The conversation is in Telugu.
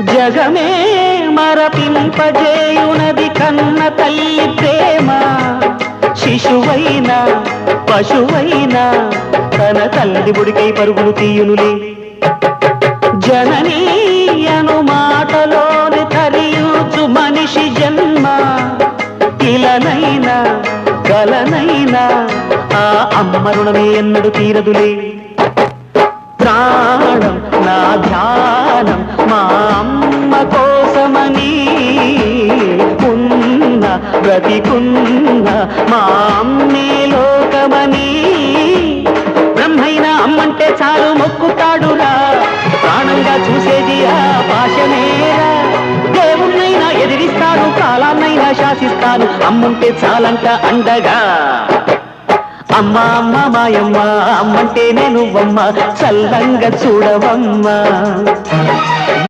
జగమే మరపింపజేయునది కన్న తల్లి ప్రేమ. శిశువైనా పశువైనా తన తల్లి బుడికై పరుగులు తీయునులే. జననీ అను మాటలోని తరియుచు మనిషి జన్మ. ఇలనైనా కలనైనా ఆ అమ్మ రుణమే ఎన్నడు తీరదులే. ప్రాణం నా ధ్యానం మా అమ్మ కోసమని, ఉన్న బ్రతికున్న మా అమ్మే లోకమని. బ్రహ్మైనా అమ్మంటే చాలు మొక్కుతాడురా, ప్రాణంగా చూసేది ఆ పాశమేరా. దేవుణ్ణైనా ఎదిరిస్తాను, కాలాన్నైనా శాసిస్తాను, అమ్ముంటే చాలంట అండగా. అమ్మ అమ్మ మాయమ్మ, అమ్మంటే నేను అమ్మ, చల్లంగా చూడవమ్మ.